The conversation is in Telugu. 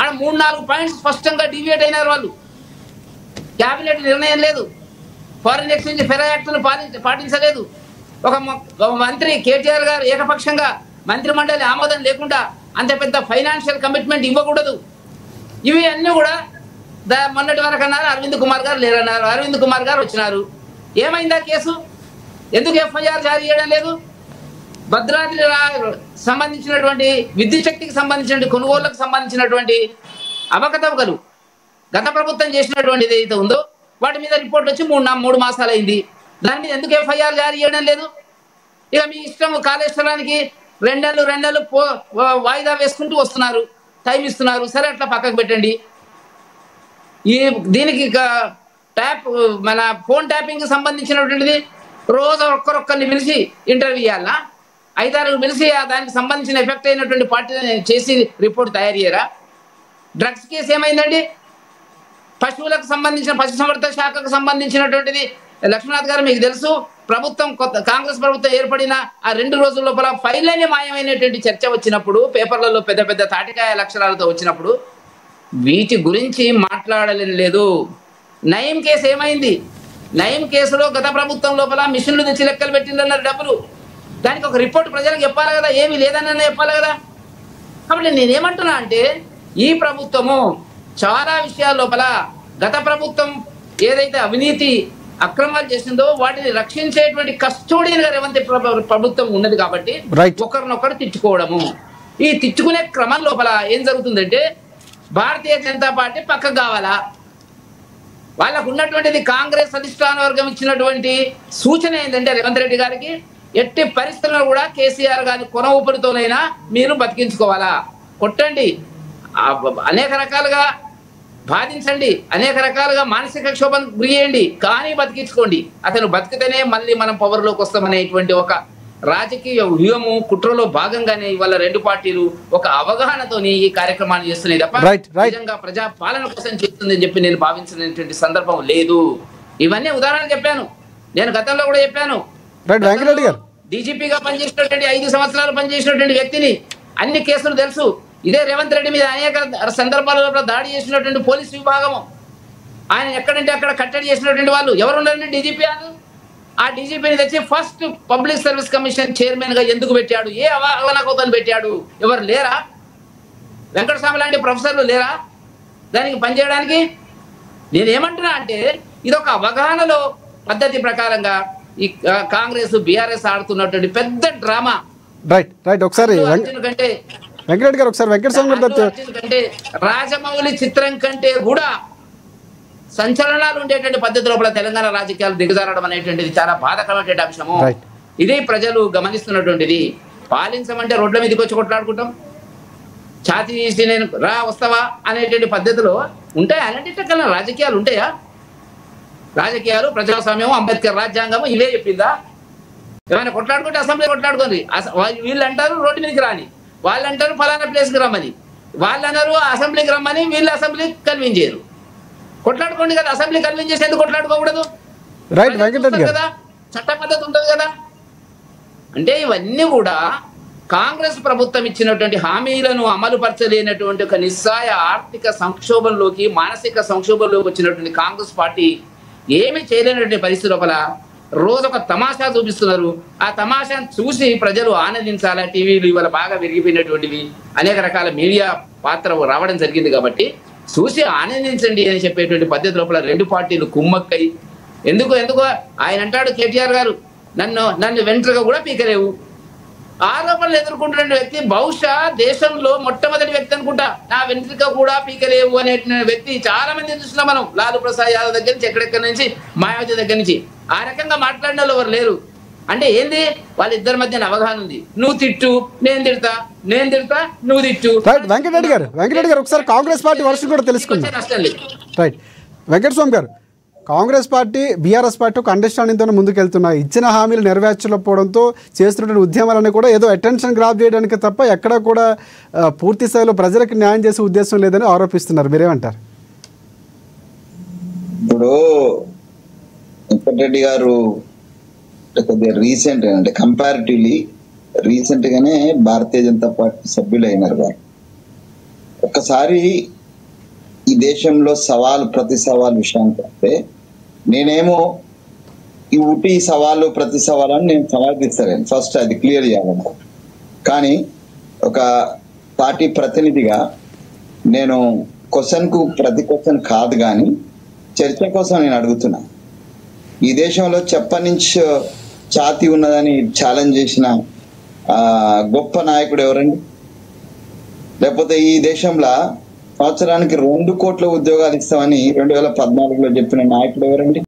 ఆడ 3-4 పాయింట్స్ స్పష్టంగా డివియేట్ అయినారు వాళ్ళు. క్యాబినెట్ నిర్ణయం లేదు, ఫారిన్ ఎక్స్చేంజ్ ఫెరా యాక్ట్ను పాటించలేదు. ఒక మంత్రి కేటీఆర్ గారు ఏకపక్షంగా మంత్రి మండలి ఆమోదం లేకుండా అంత పెద్ద ఫైనాన్షియల్ కమిట్మెంట్ ఇవ్వకూడదు. ఇవి అన్నీ కూడా మొన్నటి వరకు అన్నారు అరవింద్ కుమార్ గారు లేరన్నారు. అరవింద్ కుమార్ గారు వచ్చినారు. ఏమైందా కేసు? ఎందుకు ఎఫ్ఐఆర్ జారీ చేయడం లేదు? భద్రాద్రి సంబంధించినటువంటి విద్యుత్ శక్తికి సంబంధించినటువంటి కొనుగోళ్లకు సంబంధించినటువంటి అవకతవకలు గత ప్రభుత్వం చేసినటువంటిది ఏదైతే ఉందో వాటి మీద రిపోర్ట్ వచ్చి 3 మాసాలు అయింది. దాని మీద ఎందుకు ఎఫ్ఐఆర్ జారీ చేయడం లేదు? ఇక మీ ఇష్టం, కాళేశ్వరానికి 2 నెలలు వాయిదా వేసుకుంటూ వస్తున్నారు, టైం ఇస్తున్నారు. సరే, అట్లా పక్కకు పెట్టండి. దీనికి మన ఫోన్ ట్యాపింగ్ సంబంధించినటువంటిది రోజు ఒక్కరొక్కరిని పిలిచి ఇంటర్వ్యూ ఇవ్వాలా? 5-6 పిలిచి దానికి సంబంధించిన ఎఫెక్ట్ అయినటువంటి పార్టీని చేసి రిపోర్ట్ తయారు చేయరా? డ్రగ్స్ కేసు ఏమైందండి? పశువులకు సంబంధించిన పశుసంవర్ధక శాఖకు సంబంధించినటువంటిది లక్ష్మీనాథ్ గారు మీకు తెలుసు. ప్రభుత్వం కాంగ్రెస్ ప్రభుత్వం ఏర్పడిన ఆ 2 రోజుల లోపల ఫైళ్ళనే మాయమైనటువంటి చర్చ వచ్చినప్పుడు, పేపర్లలో పెద్ద పెద్ద తాటికాయ అక్షరాలతో వచ్చినప్పుడు వీటి గురించి మాట్లాడలేదు. నయీం కేసు ఏమైంది? నయీం కేసులో గత ప్రభుత్వం లోపల మిషన్లు తెచ్చి లెక్కలు పెట్టిందన్నారు డబ్బులు. దానికి ఒక రిపోర్ట్ ప్రజలకు చెప్పాలి కదా, ఏమీ లేదని చెప్పాలి కదా. కాబట్టి నేనేమంటున్నా అంటే ఈ ప్రభుత్వము చాలా విషయాల లోపల గత ప్రభుత్వం ఏదైతే అవినీతి అక్రమాలు చేసిందో వాటిని రక్షించేటువంటి కస్టోడియన్గా రేవంత్ ప్రభుత్వం ఉన్నది. కాబట్టి ఒకరినొకరు తిట్టుకోవడము, ఈ తిట్టుకునే క్రమం లోపల ఏం జరుగుతుందంటే భారతీయ జనతా పార్టీ పక్కకు కావాలా? వాళ్ళకు ఉన్నటువంటిది కాంగ్రెస్ అధిష్టాన వర్గం ఇచ్చినటువంటి సూచన ఏంటంటే రేవంత్ రెడ్డి గారికి ఎట్టి పరిస్థితుల్లో కూడా కేసీఆర్ గారి కొన ఊపిరితోనైనా మీరు బతికించుకోవాలా, కొట్టండి, అనేక రకాలుగా బాధించండి, అనేక రకాలుగా మానసిక క్షోభం గురి చేయండి, కానీ బతికించుకోండి. అతను బతికితేనే మళ్ళీ మనం పవర్లోకి వస్తామనేటువంటి ఒక రాజకీయ వ్యూహము కుట్రలో భాగంగానే ఇవాళ 2 పార్టీలు ఒక అవగాహనతోని ఈ కార్యక్రమాన్ని చేస్తున్నాయి తప్ప నిజంగా ప్రజా పాలన కోసం చేస్తుందని చెప్పి నేను భావించినటువంటి సందర్భం లేదు. ఇవన్నీ ఉదాహరణ చెప్పాను, నేను గతంలో కూడా చెప్పాను. డీజీపీగా పనిచేసినటువంటి 5 సంవత్సరాలు పనిచేసినటువంటి వ్యక్తిని, అన్ని కేసులు తెలుసు. ఇదే రేవంత్ రెడ్డి మీద అనేక సందర్భాలలో దాడి చేసినటువంటి పోలీసు విభాగము, ఆయన ఎక్కడంటే అక్కడ కట్టడి చేసినటువంటి వాళ్ళు ఎవరు ఉన్నారండి? డీజీపీ. ఆ డీజీపీని తెచ్చి first public service commission chairman గా ఎందుకు పెట్టాడు? ఏ అవగాహనకోతను పెట్టాడు? ఎవరు లేరా? వెంకటస్వామి లాంటి ప్రొఫెసర్లు లేరా దానికి పనిచేయడానికి? నేనేమంటున్నా అంటే ఇదొక అవగాహనలో పద్ధతి ప్రకారంగా ఈ కాంగ్రెస్ బీఆర్ఎస్ ఆడుతున్నటువంటి పెద్ద డ్రామా. ఒకసారి వెంకటరెడ్డి గారు, ఒకసారి వెంకటస్వామి కంటే రాజమౌళి చిత్రం కంటే కూడా సంచలనాలు ఉండేటువంటి పద్ధతి లోపల తెలంగాణ రాజకీయాలు దిగజారడం అనేటువంటిది చాలా బాధాకరమైనటువంటి అంశము. ఇది ప్రజలు గమనిస్తున్నటువంటిది. పాలించమంటే రోడ్ల మీదకి వచ్చి కొట్లాడుకుంటాం, ఛాతీ తీసి నేను రా వస్తావా అనేటువంటి పద్ధతిలో ఉంటాయా? అలాంటి రాజకీయాలు ఉంటాయా? రాజకీయాలు, ప్రజాస్వామ్యం, అంబేద్కర్ రాజ్యాంగము ఇవే చెప్పిందా? ఏమైనా కొట్లాడుకుంటే అసెంబ్లీ కొట్లాడుకోండి. వీళ్ళు అంటారు రోడ్డు మీదకి రాని, వాళ్ళు అంటారు ఫలానా ప్లేస్కి రమ్మని, వాళ్ళు అన్నారు అసెంబ్లీకి రమ్మని, వీళ్ళు అసెంబ్లీకి కన్విన్స్ చేయరు. కొట్లాడుకోండి కదా, అసెంబ్లీ కన్విన్స్ చేసి ఎందుకు కొట్లాడుకోకూడదు? కదా చట్ట పద్ధతి ఉంటుంది కదా. అంటే ఇవన్నీ కూడా కాంగ్రెస్ ప్రభుత్వం ఇచ్చినటువంటి హామీలను అమలు పరచలేనటువంటి ఒక నిస్సాయ ఆర్థిక సంక్షోభంలోకి, మానసిక సంక్షోభంలోకి వచ్చినటువంటి కాంగ్రెస్ పార్టీ ఏమీ చేయలేనటువంటి పరిస్థితి లోపల రోజు ఒక తమాషా చూపిస్తున్నారు. ఆ తమాషాను చూసి ప్రజలు ఆనందించాలా? టీవీలు ఇవాళ బాగా విరిగిపోయినటువంటివి, అనేక రకాల మీడియా పాత్ర రావడం జరిగింది కాబట్టి చూసి ఆనందించండి అని చెప్పేటువంటి పద్ధతి లోపల 2 పార్టీలు కుమ్మక్కై ఎందుకు ఆయన అంటాడు కేటీఆర్ గారు, నన్ను వెంట్రుగా కూడా పీకలేవు. ఆరోపణలు ఎదుర్కొంటున్న వ్యక్తి బహుశా దేశంలో మొట్టమొదటి వ్యక్తి అనుకుంటా, నా వెంట్రుక కూడా పీకలేవు అనే వ్యక్తి చాలా మంది చూస్తున్నాం మనం. లాలూ ప్రసాద్ యాదవ్ దగ్గర నుంచి, ఎక్కడెక్కడి నుంచి, మాయావతి దగ్గర నుంచి ఆ రకంగా మాట్లాడిన వాళ్ళు ఎవరు లేరు. అంటే ఏంది? వాళ్ళిద్దరి మధ్య అవగాహన ఉంది. నువ్వు తిట్టు, నేను తిడతా, నేను తిడతా, నువ్వు తిట్టు. వెంకటరెడ్డి గారు ఒకసారి కాంగ్రెస్ పార్టీ వర్షం కూడా తెలుసుకుందాం. రైట్ వెంకటస్వామి గారు, కాంగ్రెస్ పార్టీ బీఆర్ఎస్ పార్టీ ఒక అండర్స్టాండింగ్తో ముందుకెళ్తున్నాయి. ఇచ్చిన హామీలు నెరవేర్చకపోవడంతో చేస్తున్న ఉద్యమాలన్నీ కూడా ఏదో అటెన్షన్ గ్రాప్ చేయడానికి తప్ప ఎక్కడ కూడా పూర్తి స్థాయిలో ప్రజలకు న్యాయం చేసే ఉద్దేశం లేదని ఆరోపిస్తున్నారు. మీరేమంటారు? ఇప్పుడు వెంకటరెడ్డి గారు కొద్దిగా రీసెంట్ అంటే కంపారిటివ్లీ రీసెంట్ గానే భారతీయ జనతా పార్టీ సభ్యులు అయినారు. వారు ఒక్కసారి ఈ దేశంలో ప్రతి సవాల్ విషయానికి వస్తే నేనేమో ఈ ఊటి సవాలు ప్రతి సవాలని నేను సమర్థిస్తాను. ఫస్ట్ అది క్లియర్ చేయాలనుకో. కానీ ఒక పార్టీ ప్రతినిధిగా నేను ప్రతి క్వశ్చన్ కాదు, కానీ చర్చ కోసం నేను అడుగుతున్నా. ఈ దేశంలో చెప్పని ఛాతీ ఉన్నదని ఛాలెంజ్ చేసిన గొప్ప నాయకుడు ఎవరండి? లేకపోతే ఈ దేశంలో సంవత్సరానికి 2 కోట్ల ఉద్యోగాలు ఇస్తామని 2014లో చెప్పిన నాయకుడు ఎవరండి?